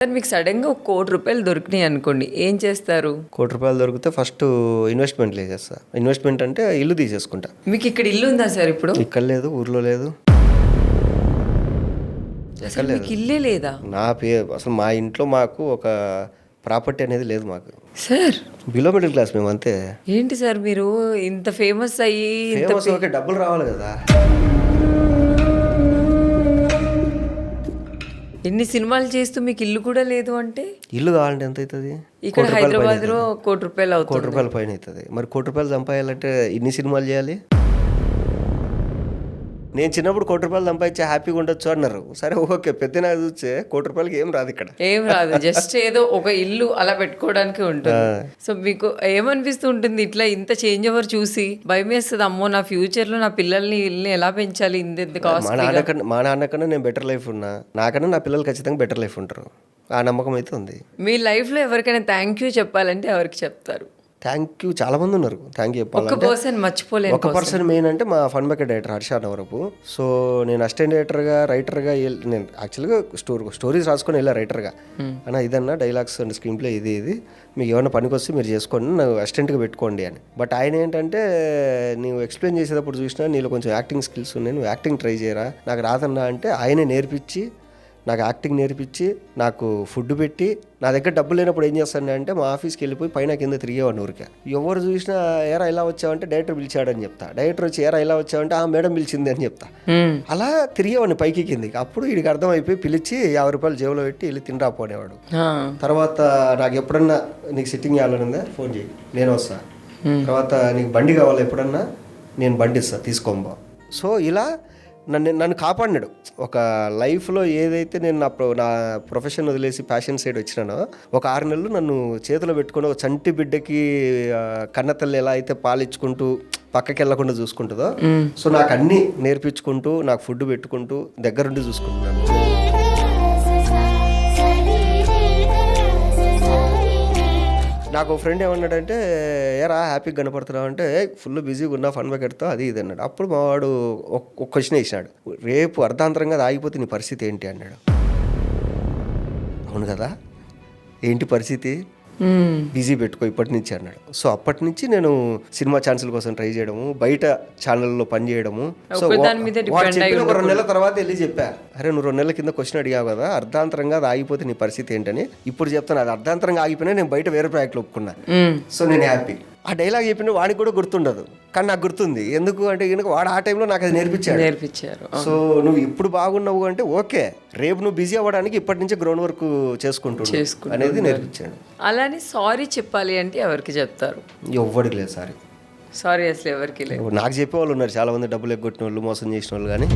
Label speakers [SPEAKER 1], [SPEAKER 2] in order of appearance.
[SPEAKER 1] Sir మీకు సడన్గా ₹1 కోటి దొరికినాయి అనుకోండి, ఏం చేస్తారు?
[SPEAKER 2] ₹1 కోటి దొరికితే ఫస్ట్ ఇన్వెస్ట్మెంట్ చేసేస్తా. ఇన్వెస్ట్మెంట్ అంటే ఇల్లు తీసేసుకుంటా.
[SPEAKER 1] మీకు ఇక్కడ ఇల్లు ఉందా సార్ ఇప్పుడు?
[SPEAKER 2] ఇక్కడ లేదు, ఊర్లో లేదు, ఎక్కడ లేదు.
[SPEAKER 1] మీకు ఇల్లే లేదా
[SPEAKER 2] అసలు మా ఇంట్లో మాకు ఒక ప్రాపర్టీ అనేది లేదు మాకు.
[SPEAKER 1] సార్
[SPEAKER 2] బిలో మిడిల్ క్లాస్ మేము అంతే.
[SPEAKER 1] ఏంటి సార్ మీరు ఇంత ఫేమస్ అయ్యి
[SPEAKER 2] ఫేమస్ ఓకే, డబ్బులు రావాలి కదా.
[SPEAKER 1] ఎన్ని సినిమాలు చేస్తూ మీకు ఇల్లు కూడా లేదు అంటే?
[SPEAKER 2] ఇల్లు కావాలంటే ఎంత అవుతుంది?
[SPEAKER 1] ఇక్కడ హైదరాబాద్ లో ₹1 కోటి అవుతుంది.
[SPEAKER 2] ₹1 కోటి పైన అవుతుంది. మరి ₹1 కోటి సంపాదాలంటే ఇన్ని సినిమాలు చేయాలి. నేను చిన్నప్పుడు ₹1 కోటి సంపాదించే హ్యాపీగా ఉండొచ్చు అన్నారు. సరే ఓకే, పెద్ద నాకు చూస్తే ₹1 కోటికి ఏం రాదు ఇక్కడ.
[SPEAKER 1] ఏం రాదు, జస్ట్ ఏదో ఒక ఇల్లు అలా పెట్టుకోవడానికి ఉంటుంది. సో మీకు ఏమనిపిస్తూ ఉంటుంది ఇట్లా ఇంత చేంజ్ ఓవర్ చూసి? భయం వేస్తుంది, అమ్మో నా ఫ్యూచర్ లో నా పిల్లల్ని ఇల్లు ఎలా పెంచాలి, ఇంత కాస్ట్.
[SPEAKER 2] మా నాన్నకన్నా నేను బెటర్ లైఫ్ ఉన్నా, నాకన్నా నా పిల్లలు ఖచ్చితంగా బెటర్ లైఫ్ ఉంటారు. ఆ నమ్మకం అయితే ఉంది.
[SPEAKER 1] మీ లైఫ్ లో ఎవరికైనా థ్యాంక్ యూ చెప్పాలంటే ఎవరికి చెప్తారు?
[SPEAKER 2] థ్యాంక్ యూ చాలా మంది ఉన్నారు. థ్యాంక్ యూ చెప్పాలంటే ఒక పర్సన్ మెయిన్ అంటే మా fun maker director Harsha Navarapu. So నేను అసిస్టెంట్ డైరెక్టర్గా, రైటర్గా నేను యాక్చువల్గా స్టోరీస్ రాసుకొని వెళ్ళా రైటర్గా. అన్న ఇదన్నా డైలాగ్స్ అండ్ స్క్రీన్ ప్లే ఇది మీకు ఏమైనా పనికి వస్తే మీరు చేసుకోండి, నాకు అసిస్టెంట్గా పెట్టుకోండి అని. బట్ ఆయన ఏంటంటే నువ్వు ఎక్స్ప్లెయిన్ చేసేటప్పుడు చూసినా నీలో కొంచెం యాక్టింగ్ స్కిల్స్ ఉన్నాయి, నువ్వు యాక్టింగ్ ట్రై చేయరా, నాకు రాదన్నా అంటే ఆయనే నేర్పించి, నాకు యాక్టింగ్ నేర్పించి, నాకు ఫుడ్ పెట్టి, నా దగ్గర డబ్బులు లేనప్పుడు ఏం చేస్తాను అంటే మా ఆఫీస్కి వెళ్ళిపోయి పైన కింద తిరిగేవాడిని ఊరికే. ఎవరు చూసినా ఏరా ఇలా వచ్చావంటే డైరెక్టర్ పిలిచాడని చెప్తా, డైరెక్టర్ వచ్చి ఏరా ఇలా వచ్చావంటే ఆ మేడం పిలిచింది అని చెప్తా. అలా తిరిగేవాడిని పైకి కిందికి. అప్పుడు వీడికి అర్థమైపోయి పిలిచి ₹50 జేబులో పెట్టి వెళ్ళి తిని రాపోనేవాడు. తర్వాత నాకు ఎప్పుడన్నా నీకు సిట్టింగ్ చేయాలని ఉందా ఫోన్ చేయి, నేను వస్తా. తర్వాత నీకు బండి కావాలా ఎప్పుడన్నా, నేను బండి ఇస్తా తీసుకోబా. సో ఇలా నన్ను కాపాడినాడు. ఒక లైఫ్లో ఏదైతే నేను నా ప్రొఫెషన్ వదిలేసి ప్యాషన్ సైడ్ వచ్చినానో, ఒక 6 నెలలు నన్ను చేతిలో పెట్టుకుని ఒక చంటి బిడ్డకి కన్నతల్లి ఎలా అయితే పాలిచ్చుకుంటూ పక్కకి వెళ్ళకుండా చూసుకుంటుందో, సో నాకు అన్నీ నేర్పించుకుంటూ, నాకు ఫుడ్ పెట్టుకుంటూ దగ్గరుండి చూసుకుంటున్నాను. నాకు ఫ్రెండ్ ఏమన్నాడంటే ఏరా హ్యాపీగా కనపడుతున్నావు అంటే, ఫుల్ బిజీగా ఉన్నా ఫన్ మేకర్తో అది ఇది అన్నాడు. అప్పుడు మా వాడు ఒక క్వశ్చన్ వేసినాడు, రేపు అర్ధాంతరంగా ఆగిపోతే నీ పరిస్థితి ఏంటి అన్నాడు. అవును కదా, ఏంటి పరిస్థితి, బిజీ పెట్టుకో ఇప్పటి నుంచి అన్నాడు. సో అప్పటి నుంచి నేను సినిమా ఛాన్సుల కోసం ట్రై చేయడము, బయట ఛానల్లో పని చేయడము. సో వాడు చెప్పిన ఒక 2 నెలల తర్వాత వెళ్ళి చెప్పా, అరే నువ్వు 2 నెలల కింద క్వశ్చన్ అడిగావు కదా, అర్ధాంతరంగా అది ఆగిపోతే నీ పరిస్థితి ఏంటని. ఇప్పుడు చెప్తాను, అది అర్ధాంతరంగా ఆగిపోయినా నేను బయట వేరే ప్రాజెక్టులు ఒప్పుకున్నా. సో నేను హ్యాపీ. ఆ డైలాగ్ చెప్పిన వాడికి కూడా గుర్తుండదు, కానీ నాకు గుర్తుంది. ఎందుకు అంటే వాడు ఆ టైంలో నాకు అది నేర్పించారు. సో నువ్వు ఇప్పుడు బాగున్నావు అంటే ఓకే, రేపు నువ్వు బిజీ అవ్వడానికి ఇప్పటి నుంచే గ్రౌండ్ వర్క్ చేసుకుంటూ అనేది నేర్పించాడు.
[SPEAKER 1] అలానే సారీ చెప్పాలి అంటే ఎవరికి చెప్తారు?
[SPEAKER 2] ఎవ్వడికి లేదు
[SPEAKER 1] సారీ అసలు ఎవరికి లేదు.
[SPEAKER 2] నాకు చెప్పేవాళ్ళు ఉన్నారు చాలా మంది, డబ్బులు ఎగ్గొట్టిన వాళ్ళు, మోసం చేసిన వాళ్ళు. కానీ